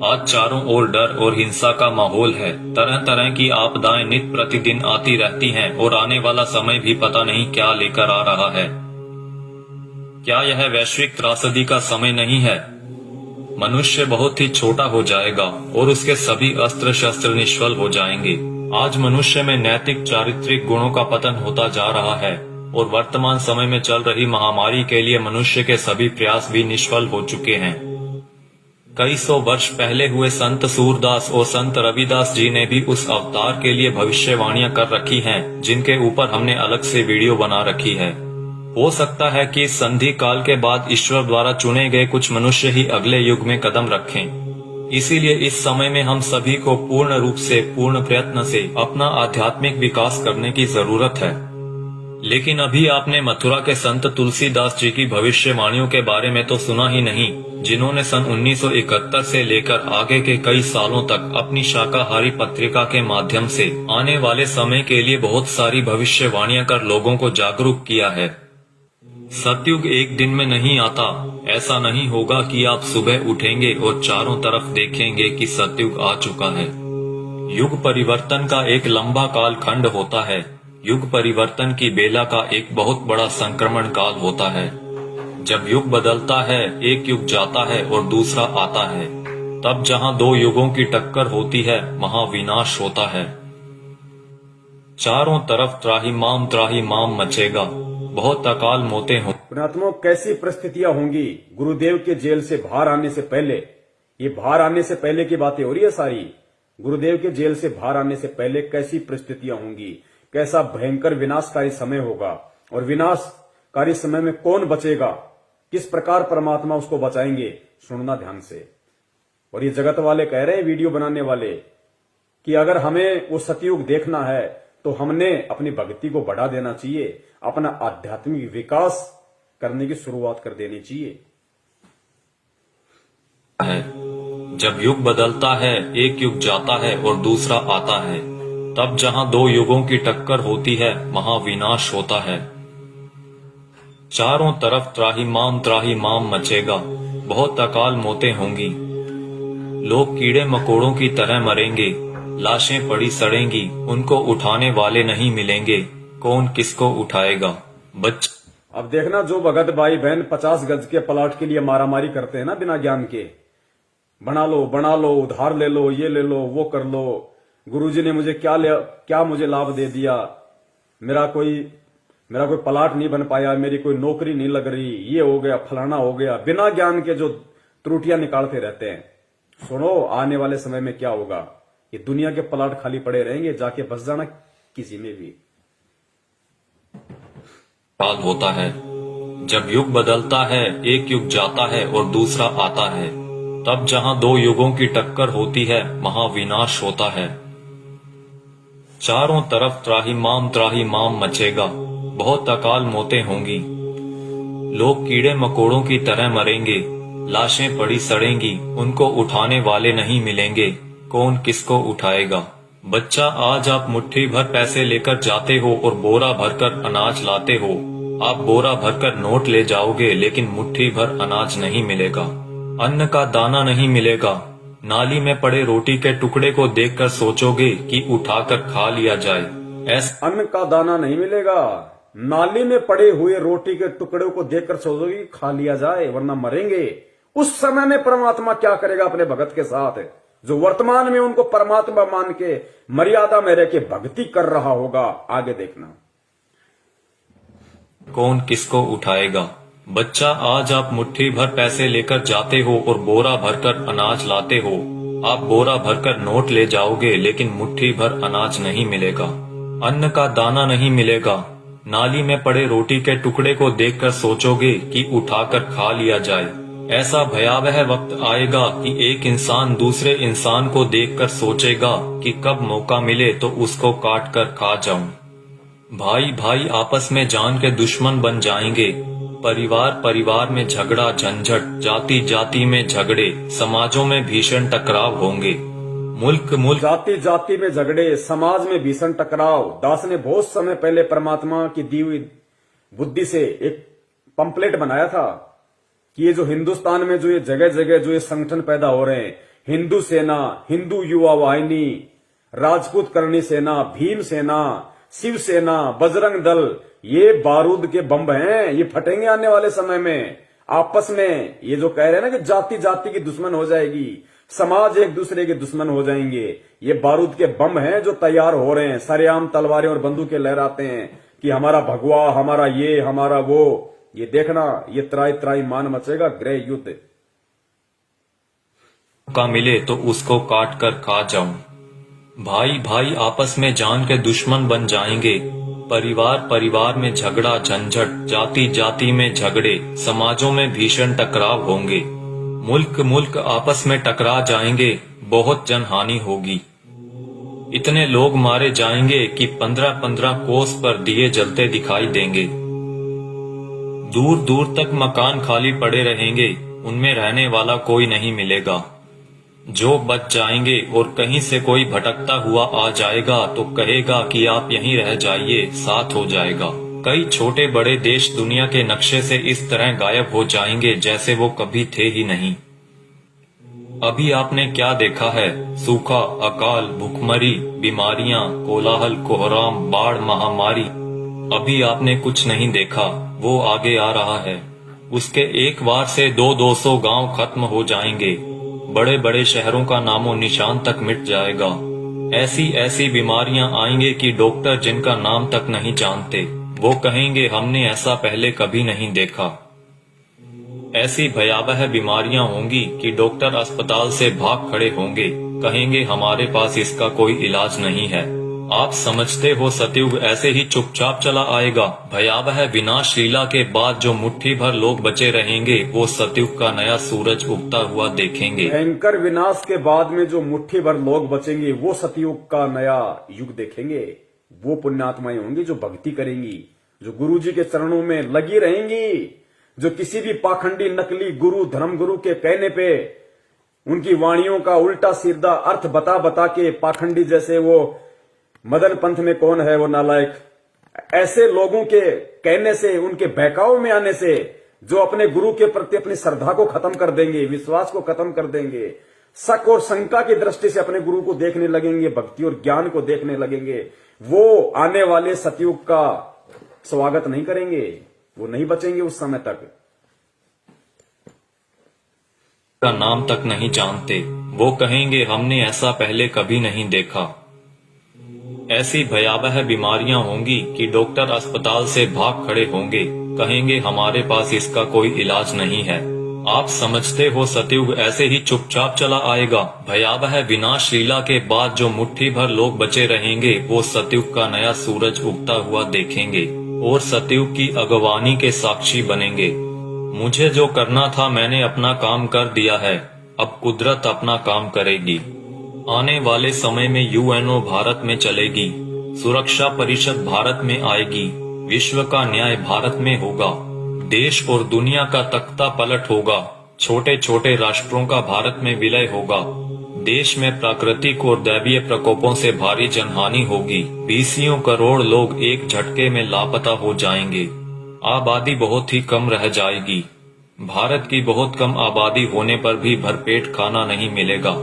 आज चारों ओर डर और हिंसा का माहौल है। तरह तरह की आपदाएं नित प्रतिदिन आती रहती हैं और आने वाला समय भी पता नहीं क्या लेकर आ रहा है। क्या यह वैश्विक त्रासदी का समय नहीं है? मनुष्य बहुत ही छोटा हो जाएगा और उसके सभी अस्त्र शस्त्र निष्फल हो जाएंगे। आज मनुष्य में नैतिक चारित्रिक गुणों का पतन होता जा रहा है और वर्तमान समय में चल रही महामारी के लिए मनुष्य के सभी प्रयास भी निष्फल हो चुके हैं। कई सौ वर्ष पहले हुए संत सूरदास और संत रविदास जी ने भी उस अवतार के लिए भविष्यवाणियां कर रखी हैं, जिनके ऊपर हमने अलग से वीडियो बना रखी है। हो सकता है कि इस संधि काल के बाद ईश्वर द्वारा चुने गए कुछ मनुष्य ही अगले युग में कदम रखें। इसीलिए इस समय में हम सभी को पूर्ण रूप से, पूर्ण प्रयत्न से अपना आध्यात्मिक विकास करने की जरूरत है। लेकिन अभी आपने मथुरा के संत तुलसीदास जी की भविष्यवाणियों के बारे में तो सुना ही नहीं, जिन्होंने सन 1971 से लेकर आगे के कई सालों तक अपनी शाकाहारी पत्रिका के माध्यम से आने वाले समय के लिए बहुत सारी भविष्यवाणियां कर लोगों को जागरूक किया है। सतयुग एक दिन में नहीं आता। ऐसा नहीं होगा कि आप सुबह उठेंगे और चारों तरफ देखेंगे कि सतयुग आ चुका है। युग परिवर्तन का एक लंबा काल खंड होता है। युग परिवर्तन की बेला का एक बहुत बड़ा संक्रमण काल होता है। जब युग बदलता है, एक युग जाता है और दूसरा आता है, तब जहां दो युगों की टक्कर होती है, महाविनाश होता है। चारों तरफ त्राहिमाम मचेगा, बहुत अकाल मौतें हो। पुण्यात्माओं, कैसी परिस्थितियां होंगी गुरुदेव के जेल से बाहर आने से पहले। ये बाहर आने से पहले की बातें हो रही है सारी। गुरुदेव के जेल से बाहर आने से पहले कैसी परिस्थितियां होंगी, कैसा भयंकर विनाशकारी समय होगा, और विनाशकारी समय में कौन बचेगा, किस प्रकार परमात्मा उसको बचाएंगे, सुनना ध्यान से। और ये जगत वाले कह रहे हैं, वीडियो बनाने वाले, कि अगर हमें वो सतयुग देखना है तो हमने अपनी भक्ति को बढ़ा देना चाहिए, अपना आध्यात्मिक विकास करने की शुरुआत कर देनी चाहिए। जब युग बदलता है, एक युग जाता है और दूसरा आता है, तब जहां दो युगों की टक्कर होती है, महाविनाश होता है। चारों तरफ त्राहिमाम मचेगा, बहुत अकाल मौतें होंगी। लोग कीड़े मकोड़ों की तरह मरेंगे, लाशें पड़ी सड़ेंगी, उनको उठाने वाले नहीं मिलेंगे, कौन किसको उठाएगा। अब देखना, जो भगत भाई बहन 50 गज के प्लाट के लिए मारामारी करते हैं ना बिना ज्ञान के, बना लो, उधार ले लो, ये ले लो, वो कर लो, गुरुजी ने मुझे क्या मुझे लाभ दे दिया, मेरा कोई प्लाट नहीं बन पाया, मेरी कोई नौकरी नहीं लग रही, ये हो गया, फलाना हो गया, बिना ज्ञान के जो त्रुटियां निकालते रहते हैं। सुनो, आने वाले समय में क्या होगा, ये दुनिया के प्लाट खाली पड़े रहेंगे, जाके बस जाना किसी में भी। काल होता है। जब युग बदलता है, एक युग जाता है और दूसरा आता है, तब जहां दो युगों की टक्कर होती है, महाविनाश होता है। चारों तरफ त्राहिमाम मचेगा, बहुत अकाल मौतें होंगी। लोग कीड़े मकोड़ों की तरह मरेंगे, लाशें पड़ी सड़ेंगी, उनको उठाने वाले नहीं मिलेंगे, कौन किसको उठाएगा। बच्चा, आज आप मुट्ठी भर पैसे लेकर जाते हो और बोरा भरकर अनाज लाते हो। आप बोरा भरकर नोट ले जाओगे, लेकिन मुट्ठी भर अनाज नहीं मिलेगा, अन्न का दाना नहीं मिलेगा। नाली में पड़े रोटी के टुकड़े को देखकर सोचोगे कि उठाकर खा लिया जाए। अन्न का दाना नहीं मिलेगा, नाली में पड़े हुए रोटी के टुकड़े को देखकर सोचोगे कि खा लिया जाए, वरना मरेंगे। उस समय में परमात्मा क्या करेगा अपने भगत के साथ, जो वर्तमान में उनको परमात्मा मान के मर्यादा में रह के भक्ति कर रहा होगा। आगे देखना, कौन किसको उठाएगा। बच्चा, आज आप मुट्ठी भर पैसे लेकर जाते हो और बोरा भरकर अनाज लाते हो। आप बोरा भरकर नोट ले जाओगे, लेकिन मुट्ठी भर अनाज नहीं मिलेगा, अन्न का दाना नहीं मिलेगा। नाली में पड़े रोटी के टुकड़े को देखकर सोचोगे कि उठाकर खा लिया जाए। ऐसा भयावह वक्त आएगा कि एक इंसान दूसरे इंसान को देखकर सोचेगा कि कब मौका मिले तो उसको काट कर खा जाऊं। भाई भाई आपस में जान के दुश्मन बन जाएंगे। परिवार में झगड़ा झंझट, जाति जाति में झगड़े, समाजों में भीषण टकराव होंगे। मुल्क जाति में झगड़े, समाज में भीषण टकराव। दास ने बहुत समय पहले परमात्मा की दी हुई बुद्धि से एक पंपलेट बनाया था कि ये जो हिंदुस्तान में जो ये जगह जगह जो ये संगठन पैदा हो रहे हैं, हिंदू सेना, हिंदू युवा वाहिनी, राजपूत करणी सेना, भीम सेना, शिव सेना, बजरंग दल, ये बारूद के बम हैं, ये फटेंगे आने वाले समय में। आपस में ये जो कह रहे हैं ना कि जाति जाति की दुश्मन हो जाएगी, समाज एक दूसरे के दुश्मन हो जाएंगे, ये बारूद के बम हैं जो तैयार हो रहे हैं। सरेआम तलवारें और बंदूकें लहराते हैं कि हमारा भगवा, हमारा ये, हमारा वो। ये देखना, ये त्राई मान मचेगा, गृह युद्ध। का मिले तो उसको काट कर खा जाऊं। भाई भाई आपस में जान के दुश्मन बन जाएंगे। परिवार परिवार में झगड़ा झंझट, जाति जाति में झगड़े, समाजों में भीषण टकराव होंगे, मुल्क मुल्क आपस में टकरा जाएंगे, बहुत जनहानि होगी। इतने लोग मारे जाएंगे कि 15-15 कोस पर दिए जलते दिखाई देंगे। दूर दूर तक मकान खाली पड़े रहेंगे, उनमें रहने वाला कोई नहीं मिलेगा। जो बच जाएंगे और कहीं से कोई भटकता हुआ आ जाएगा तो कहेगा कि आप यहीं रह जाइए, साथ हो जाएगा। कई छोटे बड़े देश दुनिया के नक्शे से इस तरह गायब हो जाएंगे जैसे वो कभी थे ही नहीं। अभी आपने क्या देखा है? सूखा, अकाल, भूखमरी, बीमारियां, कोलाहल, कोहराम, बाढ़, महामारी। अभी आपने कुछ नहीं देखा, वो आगे आ रहा है। उसके एक बार से 200-200 गांव खत्म हो जाएंगे। बड़े बड़े शहरों का नामो निशान तक मिट जाएगा। ऐसी ऐसी बीमारियां आएंगे कि डॉक्टर जिनका नाम तक नहीं जानते, वो कहेंगे हमने ऐसा पहले कभी नहीं देखा। ऐसी भयावह बीमारियां होंगी कि डॉक्टर अस्पताल से भाग खड़े होंगे, कहेंगे हमारे पास इसका कोई इलाज नहीं है। आप समझते हो सतयुग ऐसे ही चुपचाप चला आएगा? भयावह विनाश लीला के बाद जो मुट्ठी भर लोग बचे रहेंगे वो सतयुग का नया सूरज उगता हुआ देखेंगे। भयंकर विनाश के बाद में जो मुट्ठी भर लोग बचेंगे वो सतयुग का नया युग देखेंगे। वो पुण्यात्माएं होंगी जो भक्ति करेंगी, जो गुरु जी के चरणों में लगी रहेंगी, जो किसी भी पाखंडी नकली गुरु धर्म गुरु के कहने पे उनकी वाणियों का उल्टा सीधा अर्थ बता बता के पाखंडी जैसे वो मदन पंथ में कौन है वो नालायक, ऐसे लोगों के कहने से, उनके बहकाव में आने से जो अपने गुरु के प्रति अपनी श्रद्धा को खत्म कर देंगे, विश्वास को खत्म कर देंगे, शक और शंका की दृष्टि से अपने गुरु को देखने लगेंगे, भक्ति और ज्ञान को देखने लगेंगे, वो आने वाले सतयुग का स्वागत नहीं करेंगे, वो नहीं बचेंगे उस समय तक। का नाम तक नहीं जानते, वो कहेंगे हमने ऐसा पहले कभी नहीं देखा। ऐसी भयावह बीमारियां होंगी कि डॉक्टर अस्पताल से भाग खड़े होंगे, कहेंगे हमारे पास इसका कोई इलाज नहीं है। आप समझते हो सतयुग ऐसे ही चुपचाप चला आएगा? भयावह विनाश लीला के बाद जो मुट्ठी भर लोग बचे रहेंगे वो सतयुग का नया सूरज उगता हुआ देखेंगे और सतयुग की अगवानी के साक्षी बनेंगे। मुझे जो करना था मैंने अपना काम कर दिया है, अब कुदरत अपना काम करेगी। आने वाले समय में यूएनओ भारत में चलेगी, सुरक्षा परिषद भारत में आएगी, विश्व का न्याय भारत में होगा, देश और दुनिया का तख्ता पलट होगा, छोटे छोटे राष्ट्रों का भारत में विलय होगा, देश में प्राकृतिक और दैवीय प्रकोपों से भारी जनहानि होगी, 20 करोड़ लोग एक झटके में लापता हो जाएंगे, आबादी बहुत ही कम रह जाएगी। भारत की बहुत कम आबादी होने पर भी भरपेट खाना नहीं मिलेगा।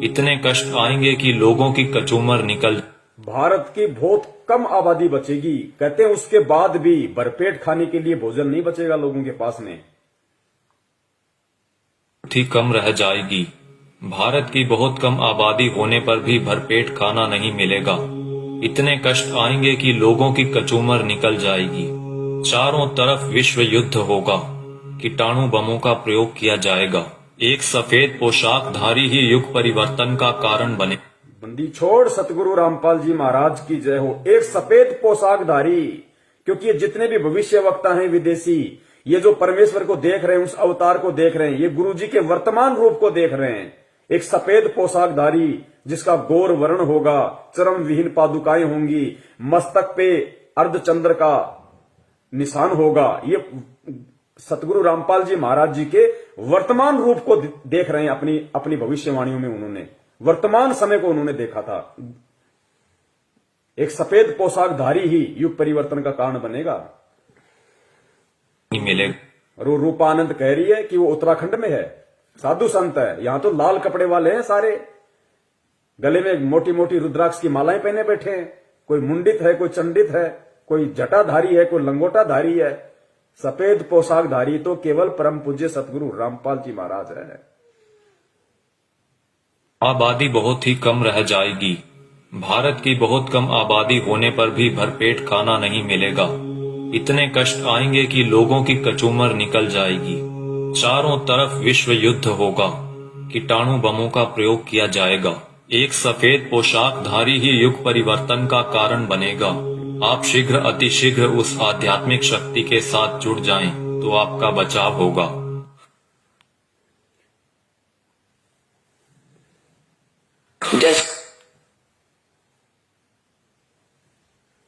इतने कष्ट आएंगे कि लोगों की कचूमर निकल। भारत की बहुत कम आबादी बचेगी, कहते हैं उसके बाद भी भरपेट खाने के लिए भोजन नहीं बचेगा लोगों के पास में। ही कम रह जाएगी। भारत की बहुत कम आबादी होने पर भी भरपेट खाना नहीं मिलेगा। इतने कष्ट आएंगे कि लोगों की कचूमर निकल जाएगी। चारों तरफ विश्व युद्ध होगा, कीटाणु बमों का प्रयोग किया जाएगा। एक सफेद पोशाकधारी ही युग परिवर्तन का कारण बने। बंदी छोड़ सतगुरु रामपाल जी महाराज की जय हो। एक सफेद पोशाकधारी, क्योंकि ये जितने भी भविष्य वक्ता हैं विदेशी, ये जो परमेश्वर को देख रहे हैं, उस अवतार को देख रहे हैं, ये गुरु जी के वर्तमान रूप को देख रहे हैं। एक सफेद पोशाकधारी जिसका गौर वर्ण होगा, चरम विहीन पादुकाएं होंगी, मस्तक पे अर्धचंद्र का निशान होगा। ये सतगुरु रामपाल जी महाराज जी के वर्तमान रूप को देख रहे हैं। अपनी भविष्यवाणियों में उन्होंने वर्तमान समय को उन्होंने देखा था। एक सफेद पोशाकधारी ही युग परिवर्तन का कारण बनेगा। मिलेगा। रूपानंद कह रही है कि वो उत्तराखंड में है, साधु संत है। यहां तो लाल कपड़े वाले हैं सारे, गले में मोटी मोटी रुद्राक्ष की मालाएं पहने बैठे हैं। कोई मुंडित है, कोई चंडित है, कोई जटाधारी है, कोई लंगोटाधारी है। सफेद पोशाकधारी तो केवल परम पूज्य सतगुरु रामपाल जी महाराज है। आबादी बहुत ही कम रह जाएगी। भारत की बहुत कम आबादी होने पर भी भरपेट खाना नहीं मिलेगा। इतने कष्ट आएंगे कि लोगों की कचूमर निकल जाएगी। चारों तरफ विश्व युद्ध होगा, कीटाणु बमों का प्रयोग किया जाएगा। एक सफेद पोशाकधारी ही युग परिवर्तन का कारण बनेगा। आप शीघ्र अतिशीघ्र उस आध्यात्मिक शक्ति के साथ जुड़ जाएं तो आपका बचाव होगा।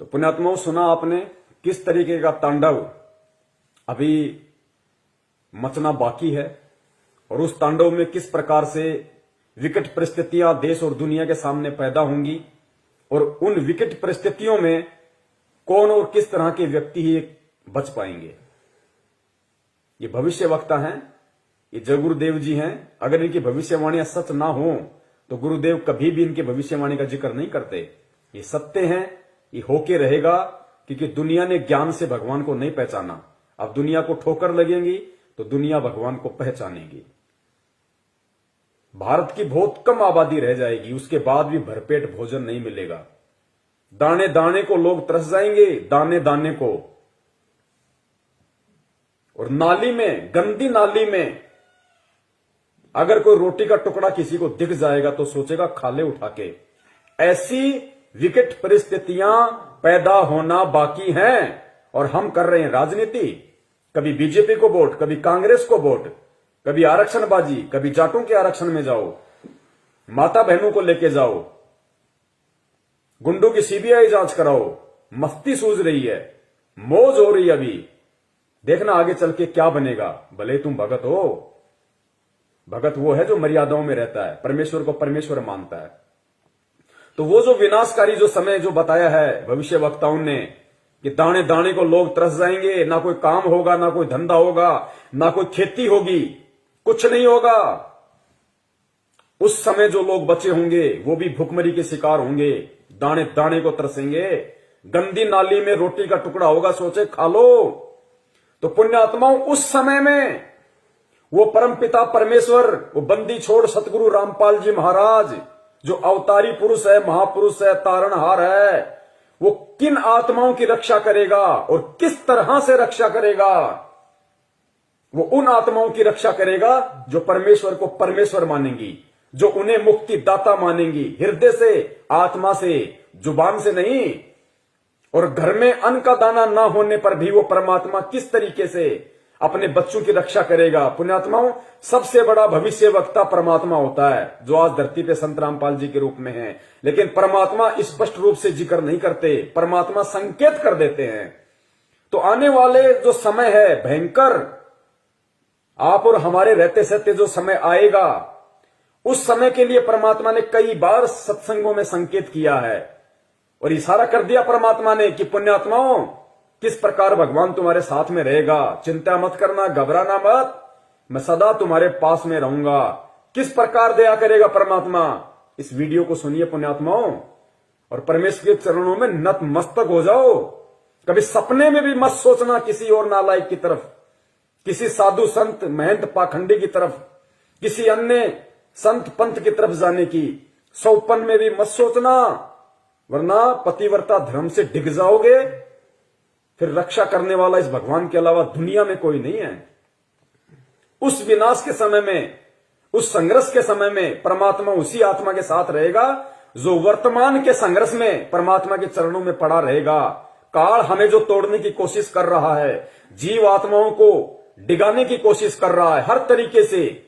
तो पुण्यात्माओं, सुना आपने किस तरीके का तांडव अभी मचना बाकी है और उस तांडव में किस प्रकार से विकट परिस्थितियां देश और दुनिया के सामने पैदा होंगी और उन विकट परिस्थितियों में कौन और किस तरह के व्यक्ति ही बच पाएंगे। ये भविष्य वक्ता हैं, ये जय गुरुदेव जी हैं। अगर इनकी भविष्यवाणियां सच ना हो तो गुरुदेव कभी भी इनकी भविष्यवाणी का जिक्र नहीं करते। ये सत्य हैं, ये होके रहेगा, क्योंकि दुनिया ने ज्ञान से भगवान को नहीं पहचाना। अब दुनिया को ठोकर लगेंगी तो दुनिया भगवान को पहचानेगी। भारत की बहुत कम आबादी रह जाएगी, उसके बाद भी भरपेट भोजन नहीं मिलेगा। दाने दाने को लोग तरस जाएंगे, दाने दाने को। और नाली में, गंदी नाली में अगर कोई रोटी का टुकड़ा किसी को दिख जाएगा तो सोचेगा खा ले उठा के। ऐसी विकट परिस्थितियां पैदा होना बाकी हैं और हम कर रहे हैं राजनीति। कभी बीजेपी को वोट, कभी कांग्रेस को वोट, कभी आरक्षणबाजी, कभी जाटों के आरक्षण में जाओ, माता बहनों को लेके जाओ, गुंडों की सीबीआई जांच कराओ। मस्ती सूझ रही है, मौज हो रही है। अभी देखना आगे चल के क्या बनेगा। भले तुम भगत हो, भगत वो है जो मर्यादाओं में रहता है, परमेश्वर को परमेश्वर मानता है। तो वो जो विनाशकारी जो समय जो बताया है भविष्य वक्ताओं ने कि दाने दाने को लोग तरस जाएंगे, ना कोई काम होगा, ना कोई धंधा होगा, ना कोई खेती होगी, कुछ नहीं होगा। उस समय जो लोग बचे होंगे वो भी भुखमरी के शिकार होंगे, दाने दाने को तरसेंगे। गंदी नाली में रोटी का टुकड़ा होगा, सोचे खा लो। तो पुण्यात्माओं, उस समय में वो परमपिता परमेश्वर, वो बंदी छोड़ सतगुरु रामपाल जी महाराज जो अवतारी पुरुष है, महापुरुष है, तारणहार है, वो किन आत्माओं की रक्षा करेगा और किस तरह से रक्षा करेगा। वो उन आत्माओं की रक्षा करेगा जो परमेश्वर को परमेश्वर मानेंगी, जो उन्हें मुक्ति दाता मानेंगी, हृदय से, आत्मा से, जुबान से नहीं। और घर में अन्न का दाना ना होने पर भी वो परमात्मा किस तरीके से अपने बच्चों की रक्षा करेगा। पुण्यात्माओं, सबसे बड़ा भविष्य वक्ता परमात्मा होता है, जो आज धरती पे संत रामपाल जी के रूप में है। लेकिन परमात्मा स्पष्ट रूप से जिक्र नहीं करते, परमात्मा संकेत कर देते हैं। तो आने वाले जो समय है भयंकर, आप और हमारे रहते सहते जो समय आएगा, उस समय के लिए परमात्मा ने कई बार सत्संगों में संकेत किया है और इशारा कर दिया परमात्मा ने कि पुण्यात्माओं, किस प्रकार भगवान तुम्हारे साथ में रहेगा, चिंता मत करना, घबराना मत, मैं सदा तुम्हारे पास में रहूंगा। किस प्रकार दया करेगा परमात्मा, इस वीडियो को सुनिए पुण्यात्माओं और परमेश्वर के चरणों में नतमस्तक हो जाओ। कभी सपने में भी मत सोचना किसी और नालायक की तरफ, किसी साधु संत महंत पाखंडी की तरफ, किसी अन्य संत पंथ की तरफ जाने की सौपन में भी मत सोचना, वरना पतिव्रता धर्म से डिग जाओगे। फिर रक्षा करने वाला इस भगवान के अलावा दुनिया में कोई नहीं है। उस विनाश के समय में, उस संघर्ष के समय में परमात्मा उसी आत्मा के साथ रहेगा जो वर्तमान के संघर्ष में परमात्मा के चरणों में पड़ा रहेगा। काल हमें जो तोड़ने की कोशिश कर रहा है, जीव आत्माओं को डिगाने की कोशिश कर रहा है हर तरीके से,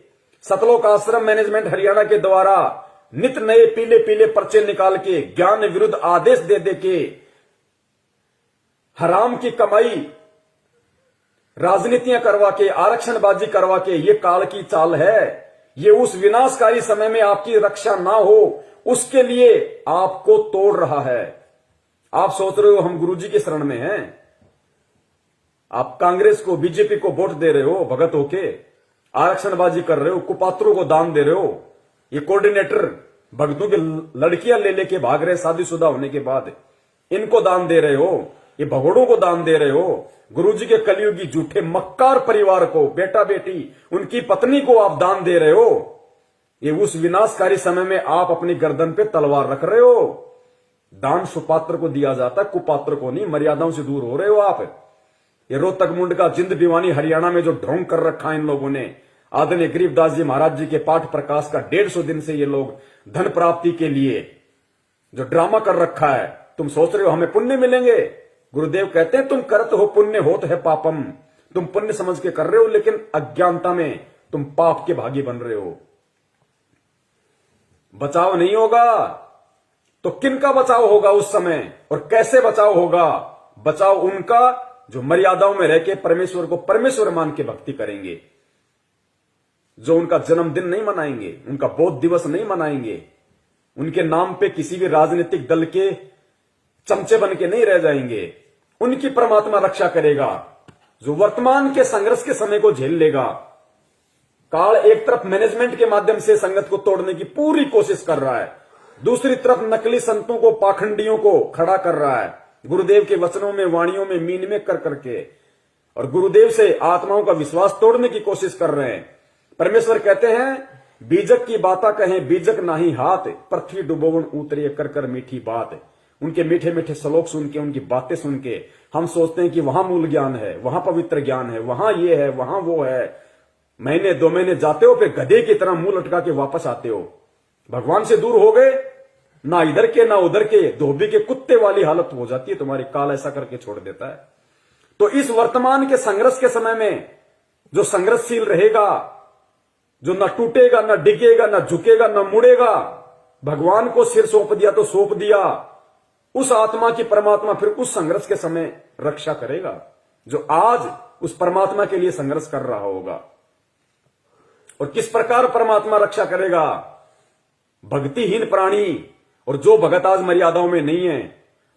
सतलोक आश्रम मैनेजमेंट हरियाणा के द्वारा नित नए पीले पीले पर्चे निकाल के, ज्ञान विरुद्ध आदेश दे दे के, हराम की कमाई, राजनीतियां करवा के, आरक्षणबाजी करवा के, ये काल की चाल है। ये उस विनाशकारी समय में आपकी रक्षा ना हो उसके लिए आपको तोड़ रहा है। आप सोच रहे हो हम गुरुजी की शरण में हैं, आप कांग्रेस को, बीजेपी को वोट दे रहे हो भगत होके, आरक्षणबाजी कर रहे हो, कुपात्रों को दान दे रहे हो, ये कोऑर्डिनेटर भगतों की लड़कियां ले लेके भाग रहे शादीशुदा होने के बाद, इनको दान दे रहे हो, ये भगोड़ों को दान दे रहे हो, गुरुजी के कलियुगी झूठे मक्कार परिवार को, बेटा बेटी, उनकी पत्नी को आप दान दे रहे हो। ये उस विनाशकारी समय में आप अपनी गर्दन पे तलवार रख रहे हो। दान सुपात्र को दिया जाता है, कुपात्र को नहीं। मर्यादाओं से दूर हो रहे हो आप। ये रोहतक मुंड का जिंद भिवानी हरियाणा में जो ढोंग कर रखा है इन लोगों ने, आदरणीय गरीबदास जी महाराज जी के पाठ प्रकाश का 150 दिन से ये लोग धन प्राप्ति के लिए जो ड्रामा कर रखा है, तुम सोच रहे हो हमें पुण्य मिलेंगे। गुरुदेव कहते हैं तुम करत हो पुण्य होत है पापम, तुम पुण्य समझ के कर रहे हो लेकिन अज्ञानता में तुम पाप के भागी बन रहे हो। बचाव नहीं होगा तो किनका बचाव होगा उस समय, और कैसे बचाव होगा? बचाव उनका जो मर्यादाओं में रह के परमेश्वर को परमेश्वर मान के भक्ति करेंगे, जो उनका जन्मदिन नहीं मनाएंगे, उनका बौद्ध दिवस नहीं मनाएंगे, उनके नाम पे किसी भी राजनीतिक दल के चमचे बन के नहीं रह जाएंगे। उनकी परमात्मा रक्षा करेगा। जो वर्तमान के संघर्ष के समय को झेल लेगा। काल एक तरफ मैनेजमेंट के माध्यम से संगत को तोड़ने की पूरी कोशिश कर रहा है, दूसरी तरफ नकली संतों को, पाखंडियों को खड़ा कर रहा है, गुरुदेव के वचनों में, वाणियों में मीन में कर करके, और गुरुदेव से आत्माओं का विश्वास तोड़ने की कोशिश कर रहे हैं। परमेश्वर कहते हैं बीजक की बाता कहें बीजक नाही हाथ, पृथ्वी डुबोवन उतरिए कर कर मीठी बात। उनके मीठे मीठे श्लोक सुन के, उनकी बातें सुन के हम सोचते हैं कि वहां मूल ज्ञान है, वहां पवित्र ज्ञान है, वहां ये है, वहां वो है। महीने 2 महीने जाते हो, फिर गधे की तरह मुंह लटका के वापस आते हो। भगवान से दूर हो गए, ना इधर के ना उधर के, धोबी के कुत्ते वाली हालत हो जाती है तुम्हारी। काल ऐसा करके छोड़ देता है। तो इस वर्तमान के संघर्ष के समय में जो संघर्षशील रहेगा, जो न टूटेगा, न डिगेगा, न झुकेगा, न मुड़ेगा, भगवान को सिर सौंप दिया तो सौंप दिया, उस आत्मा की परमात्मा फिर उस संघर्ष के समय रक्षा करेगा, जो आज उस परमात्मा के लिए संघर्ष कर रहा होगा। और किस प्रकार परमात्मा रक्षा करेगा? भक्तिहीन प्राणी और जो भगत आज मर्यादाओं में नहीं है,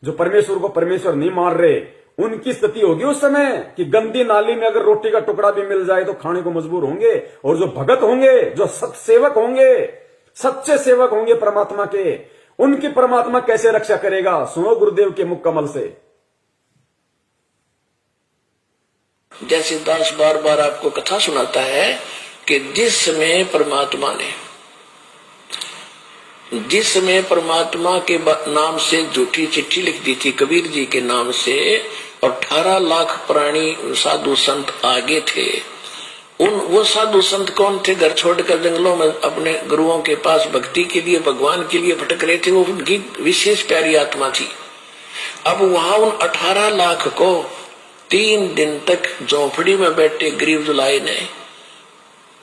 जो परमेश्वर को परमेश्वर नहीं मान रहे, उनकी स्थिति होगी उस समय कि गंदी नाली में अगर रोटी का टुकड़ा भी मिल जाए तो खाने को मजबूर होंगे। और जो भगत होंगे, जो सत्सेवक होंगे, सच्चे सेवक होंगे परमात्मा के, उनकी परमात्मा कैसे रक्षा करेगा? सुनो गुरुदेव के मुख कमल से। जैसे दास बार बार आपको कथा सुनाता है कि जिस समय परमात्मा के नाम से झूठी चिट्ठी लिख दी थी कबीर जी के नाम से, और 18 लाख प्राणी साधु संत आगे थे। वो साधु संत कौन थे? घर छोड़कर जंगलों में अपने गुरुओं के पास भक्ति के लिए, भगवान के लिए भटक रहे थे। वो उनकी विशेष प्यारी आत्मा थी। अब वहां उन 18 लाख को 3 दिन तक झोंपड़ी में बैठे गरीब जुलाई ने,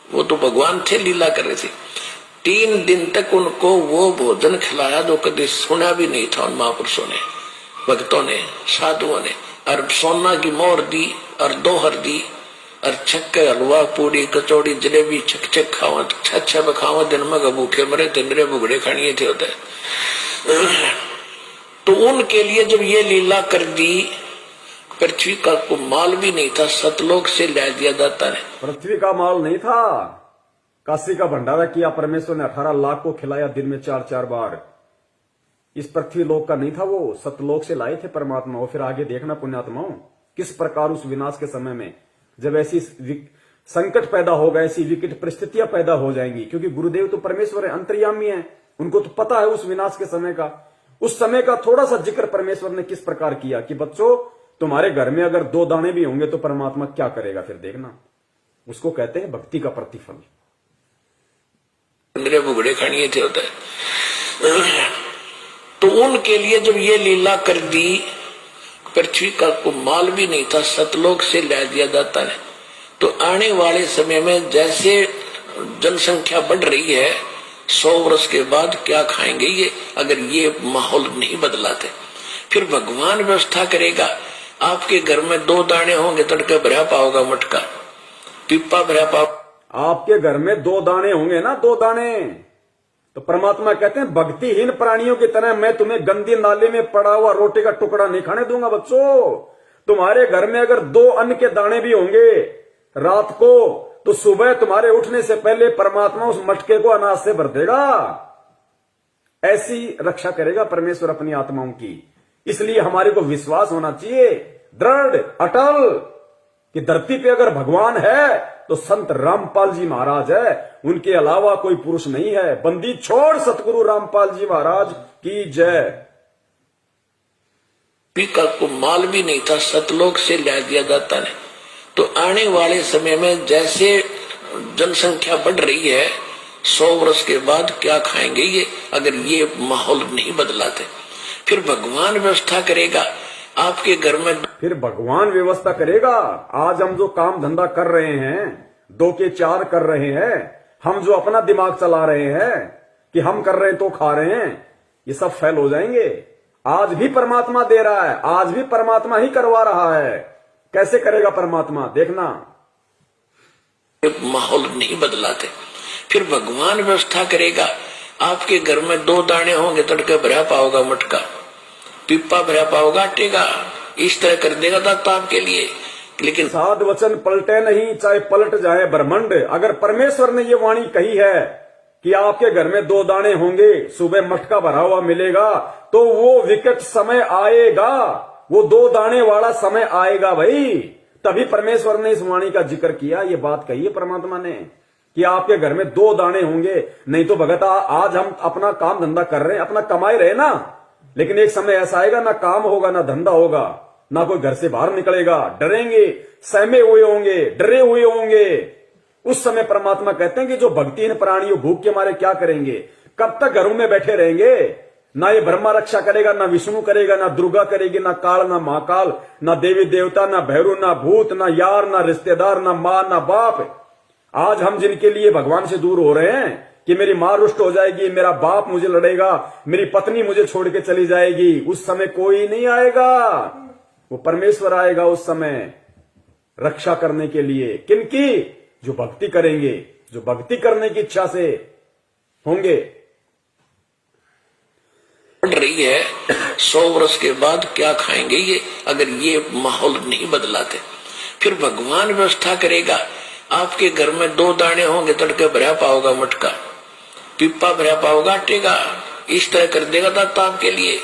वो तो भगवान थे, लीला कर रहे थे, 3 दिन तक उनको वो भोजन खिलाया जो कभी सुना भी नहीं था उन महापुरुषों ने, भक्तों ने, साधुओं ने। और सोना की मोहर दी और दोहर दी, और छक्के हलवा पूरी कचौड़ी जलेबी छक छक खावा, छा बखावा, दिन में भूखे मरे तिंदरे बुगड़े खानिए थे होते। तो उनके लिए जब ये लीला कर दी, पृथ्वी का को माल भी नहीं था, सतलोक से ला दिया जाता है। पृथ्वी का माल नहीं था, काशी का भंडारा किया परमेश्वर ने, 18 लाख को खिलाया दिन में 4-4 बार। इस पृथ्वी लोक का नहीं था, वो सतलोक से लाए थे परमात्मा। और फिर आगे देखना पुण्यात्माओं, किस प्रकार उस विनाश के समय में जब ऐसी संकट पैदा होगा, ऐसी विकट परिस्थितियां पैदा हो जाएंगी, क्योंकि गुरुदेव तो परमेश्वर है, अंतर्यामी है, उनको तो पता है उस विनाश के समय का। उस समय का थोड़ा सा जिक्र परमेश्वर ने किस प्रकार किया कि बच्चों, तुम्हारे घर में अगर 2 दाने भी होंगे तो परमात्मा क्या करेगा, फिर देखना। उसको कहते हैं भक्ति का प्रतिफल। मेरे बुगड़े खानिए थे होता है। तो उनके लिए जब ये लीला कर दी, पृथ्वी का को माल भी नहीं था, सतलोक से ला दिया जाता है। तो आने वाले समय में जैसे जनसंख्या बढ़ रही है, 100 वर्ष के बाद क्या खाएंगे ये, अगर ये माहौल नहीं बदलाते? फिर भगवान व्यवस्था करेगा। आपके घर में 2 दाने होंगे, तड़का भरा पाओगा, मटका पीपा भरा पाओ। आपके घर में 2 दाने होंगे ना, 2 दाने, तो परमात्मा कहते हैं भक्तिहीन प्राणियों की तरह मैं तुम्हें गंदी नाली में पड़ा हुआ रोटी का टुकड़ा नहीं खाने दूंगा। बच्चों, तुम्हारे घर में अगर 2 अन्न के दाने भी होंगे रात को, तो सुबह तुम्हारे उठने से पहले परमात्मा उस मटके को अनाज से भर देगा। ऐसी रक्षा करेगा परमेश्वर अपनी आत्माओं की। इसलिए हमारे को विश्वास होना चाहिए दृढ़, अटल, कि धरती पे अगर भगवान है तो संत रामपाल जी महाराज है, उनके अलावा कोई पुरुष नहीं है। बंदी छोड़ सतगुरु रामपाल जी महाराज की जय। पीका को माल भी नहीं था, सतलोक से ला दिया जाता है। तो आने वाले समय में जैसे जनसंख्या बढ़ रही है, 100 वर्ष के बाद क्या खाएंगे ये, अगर ये माहौल नहीं बदलाते? फिर भगवान व्यवस्था करेगा। आपके घर में फिर भगवान व्यवस्था करेगा। आज हम जो काम धंधा कर रहे हैं, 2 के 4 कर रहे हैं, हम जो अपना दिमाग चला रहे हैं कि हम कर रहे हैं तो खा रहे हैं, ये सब फेल हो जाएंगे। आज भी परमात्मा दे रहा है, आज भी परमात्मा ही करवा रहा है। कैसे करेगा परमात्मा, देखना। माहौल नहीं बदलाते, फिर भगवान व्यवस्था करेगा। आपके घर में 2 दाने होंगे, तड़के भरा पाओगा मटका, पिप्पा भरा पाओगा आटेगा, इस तरह कर देगा दाता आपके लिए। लेकिन साध वचन पलटे नहीं, चाहे पलट जाए ब्रह्मांड। अगर परमेश्वर ने ये वाणी कही है कि आपके घर में 2 दाने होंगे, सुबह मटका भरा हुआ मिलेगा, तो वो विकट समय आएगा, वो 2 दाने वाला समय आएगा भाई। तभी परमेश्वर ने इस वाणी का जिक्र किया, ये बात कही है परमात्मा ने कि आपके घर में 2 दाने होंगे। नहीं तो भगत आज हम अपना काम धंधा कर रहे हैं, अपना कमाई रहे ना, लेकिन एक समय ऐसा आएगा ना काम होगा, ना धंधा होगा, ना कोई घर से बाहर निकलेगा, डरेंगे, सहमे हुए होंगे, डरे हुए होंगे। उस समय परमात्मा कहते हैं कि जो भक्तिहीन प्राणी भूख के मारे क्या करेंगे, कब तक घरों में बैठे रहेंगे। ना ये ब्रह्मा रक्षा करेगा, ना विष्णु करेगा, ना दुर्गा करेगी, ना काल, ना महाकाल, ना देवी देवता, ना भैरू, ना भूत, ना यार, ना रिश्तेदार, ना मां, ना बाप। आज हम जिनके लिए भगवान से दूर हो रहे हैं कि मेरी मां रुष्ट हो जाएगी, मेरा बाप मुझे लड़ेगा, मेरी पत्नी मुझे छोड़ के चली जाएगी, उस समय कोई नहीं आएगा, वो परमेश्वर आएगा उस समय रक्षा करने के लिए। किनकी? जो भक्ति करेंगे, जो भक्ति करने की इच्छा से होंगे। बढ़ रही है, 100 वर्ष के बाद क्या खाएंगे ये, अगर ये माहौल नहीं बदलाते। फिर भगवान व्यवस्था करेगा। आपके घर में 2 दाने होंगे, तड़के भरा पाओगा मटका, पिप्पा भरा पाओगा आटेगा, इस तरह कर देगा दाता आपके लिए।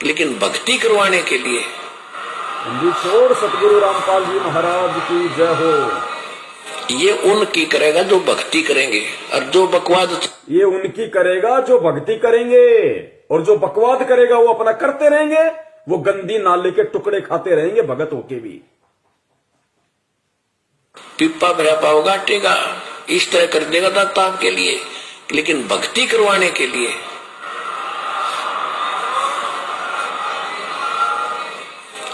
लेकिन भक्ति करवाने के लिए छोड़ सतगुरु रामपाल जी महाराज की जय हो। ये उनकी करेगा जो भक्ति करेंगे, और जो बकवाद ये उनकी करेगा जो भक्ति करेंगे, और जो बकवाद करेगा वो अपना करते रहेंगे, वो गंदी नाले के टुकड़े खाते रहेंगे भगत होके भी। पिप्पा भरा पाओगा आटेगा, इस तरह कर देगा दाता आपके लिए। लेकिन भक्ति करवाने के लिए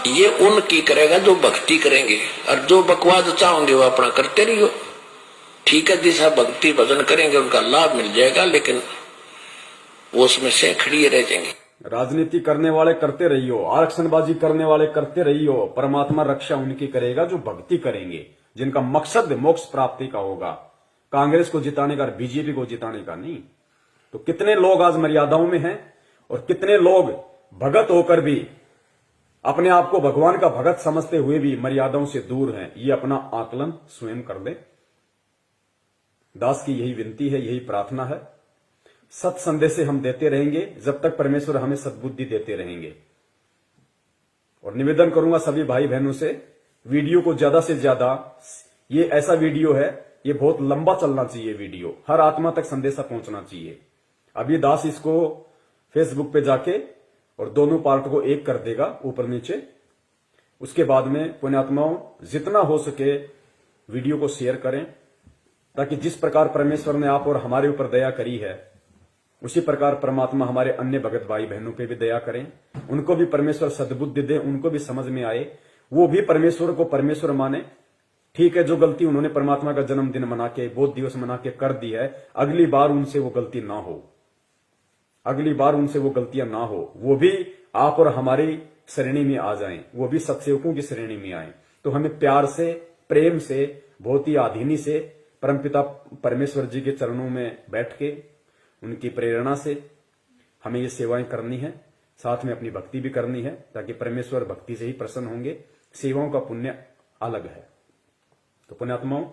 ये उनकी करेगा जो भक्ति करेंगे, और जो बकवाद चाहोगे वो अपना करते रहियो। ठीक है, जिसा भक्ति भजन करेंगे उनका लाभ मिल जाएगा, लेकिन वो उसमें से खड़िए रह जाएंगे। राजनीति करने वाले करते रहियो, आरक्षणबाजी करने वाले करते रहियो, परमात्मा रक्षा उनकी करेगा जो भक्ति करेंगे, जिनका मकसद मोक्ष प्राप्ति का होगा, कांग्रेस को जिताने का और बीजेपी को जिताने का नहीं। तो कितने लोग आज मर्यादाओं में हैं, और कितने लोग भगत होकर भी अपने आप को भगवान का भगत समझते हुए भी मर्यादाओं से दूर हैं। ये अपना आकलन स्वयं कर ले। दास की यही विनती है, यही प्रार्थना है। सत संदेश हम देते रहेंगे जब तक परमेश्वर हमें सद्बुद्धि देते रहेंगे। और निवेदन करूंगा सभी भाई बहनों से, वीडियो को ज्यादा से ज्यादा, ये ऐसा वीडियो है, ये बहुत लंबा चलना चाहिए वीडियो, हर आत्मा तक संदेशा पहुंचना चाहिए। अभी दास इसको फेसबुक पे जाके और दोनों पार्ट को एक कर देगा ऊपर नीचे। उसके बाद में पुण्यात्माओं जितना हो सके वीडियो को शेयर करें, ताकि जिस प्रकार परमेश्वर ने आप और हमारे ऊपर दया करी है, उसी प्रकार परमात्मा हमारे अन्य भगत भाई बहनों पे भी दया करें, उनको भी परमेश्वर सद्बुद्धि दे, उनको भी समझ में आए, वो भी परमेश्वर को परमेश्वर माने। ठीक है, जो गलती उन्होंने परमात्मा का जन्मदिन मना के, बोध दिवस मना के कर दी है, अगली बार उनसे वो गलती ना हो, अगली बार उनसे वो गलतियां ना हो, वो भी आप और हमारी श्रेणी में आ जाएं, वो भी सत्सेवकों की श्रेणी में आए। तो हमें प्यार से, प्रेम से, बहुत ही आधीनी से परमपिता परमेश्वर जी के चरणों में बैठ के उनकी प्रेरणा से हमें ये सेवाएं करनी है, साथ में अपनी भक्ति भी करनी है, ताकि परमेश्वर भक्ति से ही प्रसन्न होंगे। सेवाओं का पुण्य अलग है। तो पुण्यात्माओं,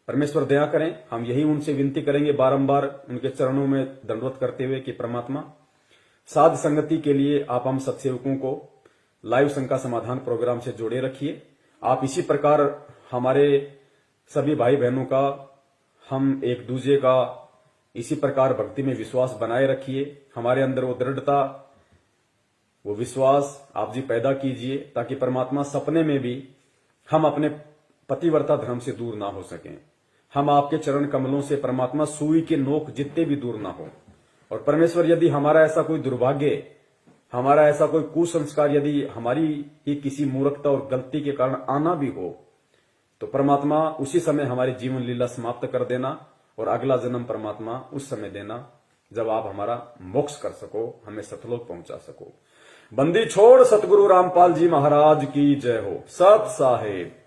परमेश्वर दया करें, हम यही उनसे विनती करेंगे बारंबार उनके चरणों में दंडवत करते हुए कि परमात्मा साध संगति के लिए आप हम सत्सेवकों को लाइव शंका समाधान प्रोग्राम से जोड़े रखिए। आप इसी प्रकार हमारे सभी भाई बहनों का, हम एक दूसरे का इसी प्रकार भक्ति में विश्वास बनाए रखिए। हमारे अंदर वो दृढ़ता, वो विश्वास आप जी पैदा कीजिए, ताकि परमात्मा सपने में भी हम अपने पतिव्रता धर्म से दूर ना हो सकें। हम आपके चरण कमलों से परमात्मा सुई के नोक जितने भी दूर ना हो। और परमेश्वर यदि हमारा ऐसा कोई दुर्भाग्य हमारा ऐसा कोई कुसंस्कार यदि हमारी ही किसी मूर्खता और गलती के कारण आना भी हो तो परमात्मा उसी समय हमारी जीवन लीला समाप्त कर देना और अगला जन्म परमात्मा उस समय देना जब आप हमारा मोक्ष कर सको, हमें सतलोक पहुंचा सको। बंदी छोड़ सतगुरु रामपाल जी महाराज की जय हो। सत साहेब।